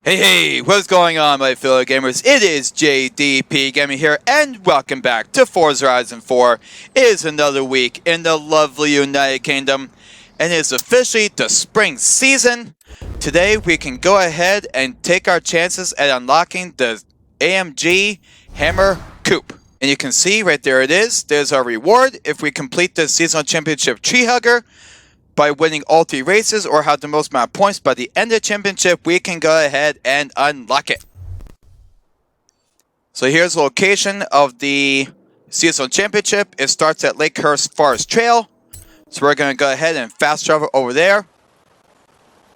Hey, what's going on, my fellow gamers? It is JDP Gaming here, and welcome back to Forza Horizon 4. It is another week in the lovely United Kingdom, and it is officially the spring season. Today, we can go ahead and take our chances at unlocking the AMG Hammer Coupe. And you can see right there it is. There's our reward if we complete the Seasonal Championship Tree Hugger. By winning all 3 races or have the most amount of points by the end of the championship, we can go ahead and unlock it. So here's the location of the Seasonal Championship. It starts at Lakehurst Forest Trail. So we're going to go ahead and fast travel over there.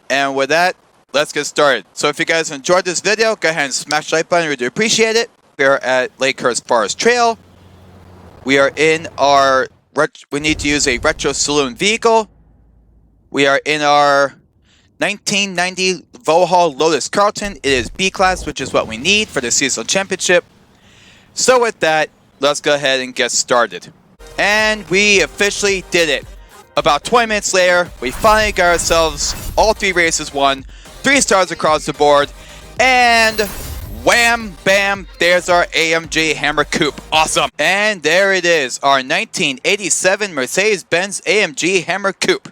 And with that, let's get started. So if you guys enjoyed this video, go ahead and smash the like button. We do appreciate it. We're at Lakehurst Forest Trail. We are in our... We need to use a retro saloon vehicle. We are in our 1990 Vauxhall Lotus Carlton. It is B-Class, which is what we need for the Seasonal Championship. So with that, let's go ahead and get started. And we officially did it. About 20 minutes later, we finally got ourselves all 3 races won, 3 stars across the board, and wham, bam, there's our AMG Hammer Coupe. Awesome. And there it is, our 1987 Mercedes-Benz AMG Hammer Coupe.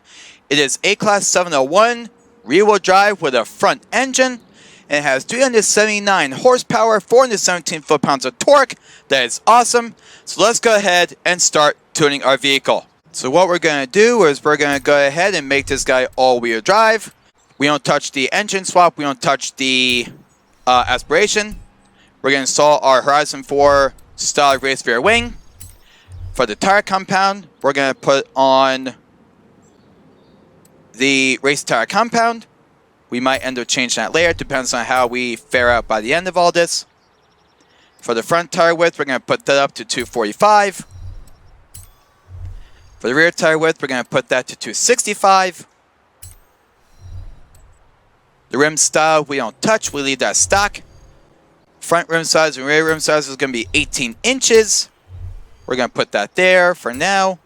It is A-Class 701, rear-wheel drive with a front engine, and it has 379 horsepower, 417 foot-pounds of torque. That is awesome. So let's go ahead and start tuning our vehicle. So what we're going to do is we're going to go ahead and make this guy all-wheel drive. We don't touch the engine swap. We don't touch the aspiration. We're going to install our Horizon 4 style race rear wing. For the tire compound, we're going to put on the race tire compound. We might end up changing that later. Depends on how we fare out by the end of all this. For the front tire width, we're going to put that up to 245. For the rear tire width, we're going to put that to 265. The rim style, we don't touch. We leave that stock. Front rim size and rear rim size is going to be 18 inches. We're going to put that there for now.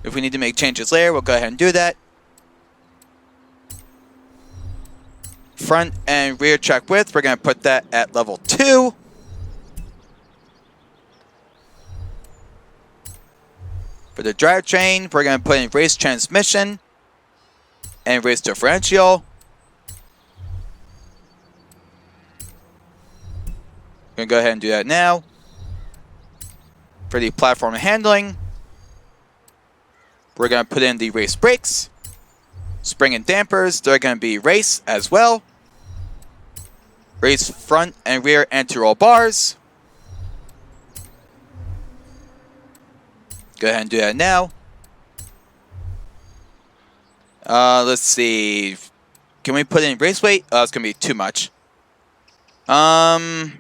If we need to make changes later, we'll go ahead and do that. Front and rear track width, we're going to put that at level 2. For the drivetrain, we're going to put in race transmission and race differential. I'm going to go ahead and do that now. For the platform handling, we're going to put in the race brakes. Spring and dampers, they're going to be race as well. Race front and rear anti-roll bars. Go ahead and do that now. Let's see. Can we put in race weight? Oh, it's going to be too much. I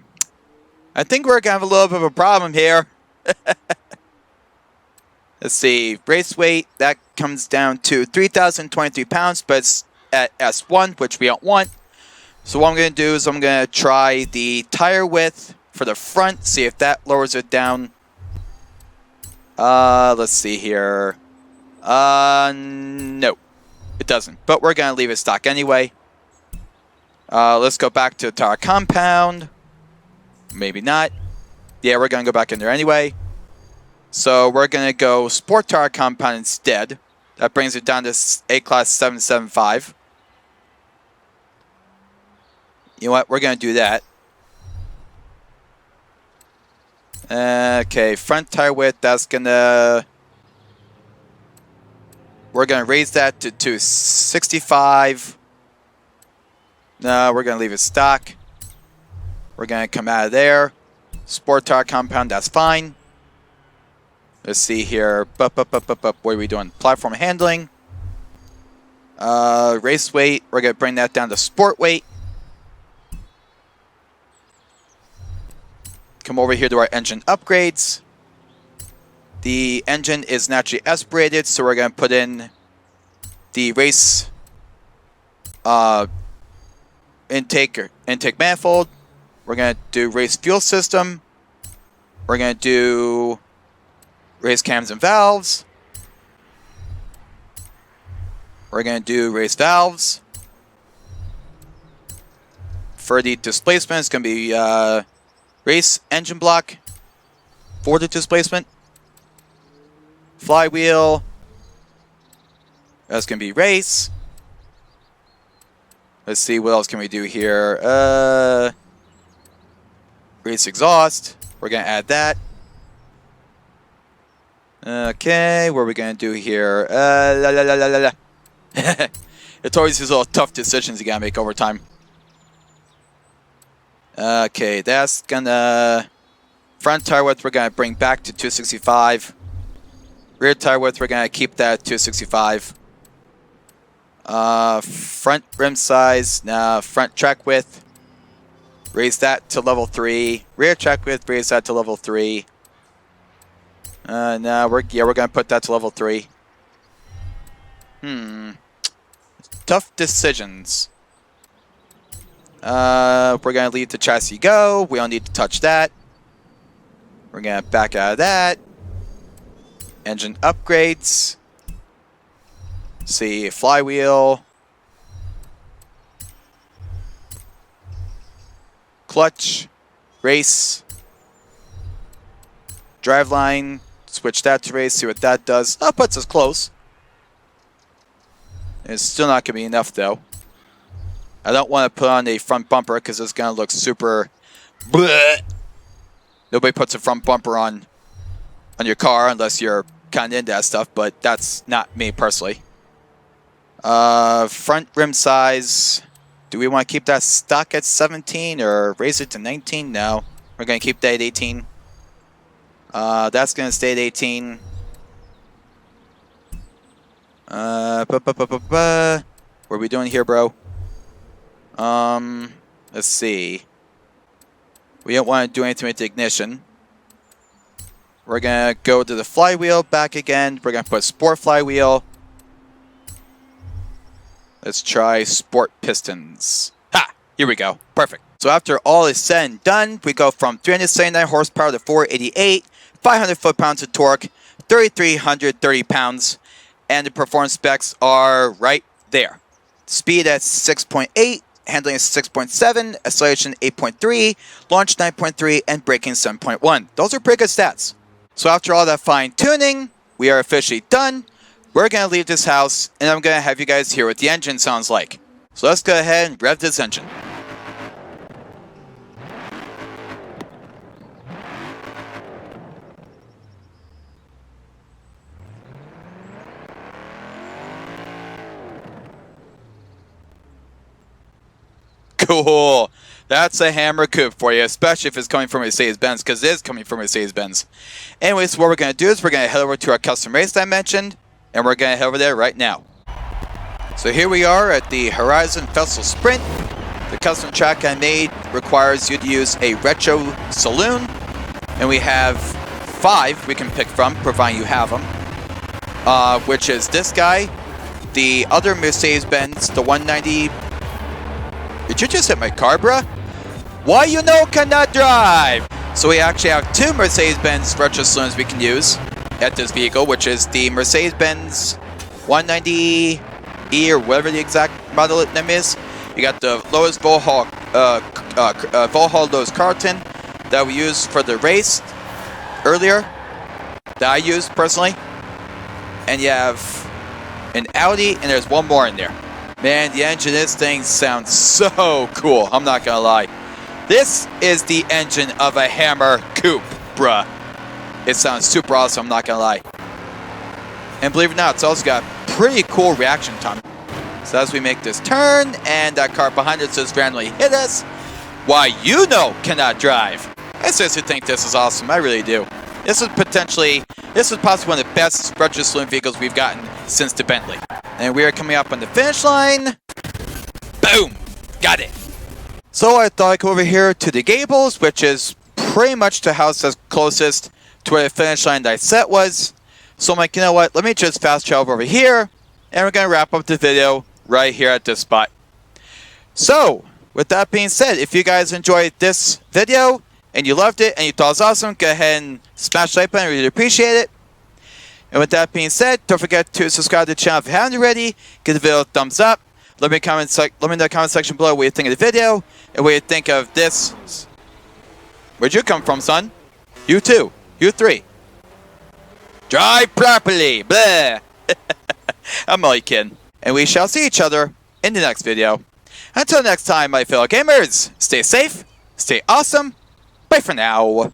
think we're going to have a little bit of a problem here. Let's see. Race weight, that comes down to 3,023 pounds, but it's at S1, which we don't want. So what I'm going to do is I'm going to try the tire width for the front, see if that lowers it down. Let's see here. No, it doesn't. But we're going to leave it stock anyway. Let's go back to the tire compound. Maybe not. Yeah, we're going to go back in there anyway. So we're going to go Sport Tire Compound instead. That brings it down to A-Class 775. You know what? We're going to do that. Okay, front tire width, that's going to... We're going to raise that to 265. No, we're going to leave it stock. We're going to come out of there. Sport Tire Compound, that's fine. Let's see here. What are we doing? Platform handling. Race weight. We're going to bring that down to sport weight. Come over here to our engine upgrades. The engine is naturally aspirated, so we're going to put in the race intake manifold. We're going to do race fuel system. We're going to do race cams and valves. We're going to do race valves. For the displacement, it's going to be race engine block for the displacement. Flywheel. That's going to be race. Let's see, what else can we do here? Race exhaust. We're going to add that. Okay, what are we going to do here? It's always these little tough decisions you got to make over time. Okay, that's going to... Front tire width, we're going to bring back to 265. Rear tire width, we're going to keep that at 265. Front rim size, front track width, raise that to level 3. Rear track width, raise that to level 3. We're gonna put that to level 3. Tough decisions. We're gonna leave the chassis go. We don't need to touch that. We're gonna back out of that. Engine upgrades. See, flywheel, clutch, race, driveline, switch that to race, see what that does. That puts us close. It's still not going to be enough though. I don't want to put on a front bumper because it's going to look super bleh. Nobody puts a front bumper on your car unless you're kind of into that stuff, but that's not me personally. Front rim size. Do we want to keep that stock at 17 or raise it to 19? No. We're going to keep that at 18. That's going to stay at 18. What are we doing here, bro? Let's see. We don't want to do anything with the ignition. We're going to go to the flywheel back again. We're going to put sport flywheel. Let's try sport pistons. Ha! Here we go. Perfect. So after all is said and done, we go from 379 horsepower to 488, 500 foot-pounds of torque, 3,330 pounds, and the performance specs are right there. Speed at 6.8, handling at 6.7, acceleration 8.3, launch 9.3, and braking 7.1. Those are pretty good stats. So after all that fine-tuning, we are officially done. We're going to leave this house, and I'm going to have you guys hear what the engine sounds like. So let's go ahead and rev this engine. Cool. That's a Hammer Coupe for you, especially if it's coming from Mercedes-Benz, because it is coming from Mercedes-Benz. Anyways, what we're going to do is we're going to head over to our custom race that I mentioned, and we're going to head over there right now. So here we are at the Horizon Festival Sprint. The custom track I made requires you to use a retro Saloon, and we have 5 we can pick from, providing you have them. Which is this guy, the other Mercedes-Benz, the 190... Did you just hit my car, bruh? Why you know cannot drive? So we actually have 2 Mercedes-Benz retro Saloons we can use at this vehicle, which is the Mercedes-Benz 190E or whatever the exact model name is. You got the Vauxhall Lotus Carlton that we used for the race earlier, that I used personally. And you have an Audi, and there's one more in there. Man, the engine of this thing sounds so cool. I'm not gonna lie. This is the engine of a Hammer Coupe, bruh. It sounds super awesome, I'm not gonna lie. And believe it or not, it's also got pretty cool reaction time. So as we make this turn, and that car behind us just randomly hit us, why you know cannot drive. I seriously think this is awesome, I really do. This is possibly one of the best retro saloon vehicles we've gotten since the Bentley. And we are coming up on the finish line. Boom! Got it! So I thought I'd go over here to the Gables, which is pretty much the house that's closest to where the finish line that I set was. So I'm like, you know what, let me just fast travel over here, and we're going to wrap up the video right here at this spot. So, with that being said, if you guys enjoyed this video, and you loved it, and you thought it was awesome, go ahead and smash the like button, I really appreciate it. And with that being said, don't forget to subscribe to the channel if you haven't already, give the video a thumbs up, Let me know in the comment section below what you think of the video and what you think of this. Where'd you come from, son? You too. You three. Drive properly. Blah. I'm only kidding. And we shall see each other in the next video. Until next time, my fellow gamers, stay safe, stay awesome. Bye for now.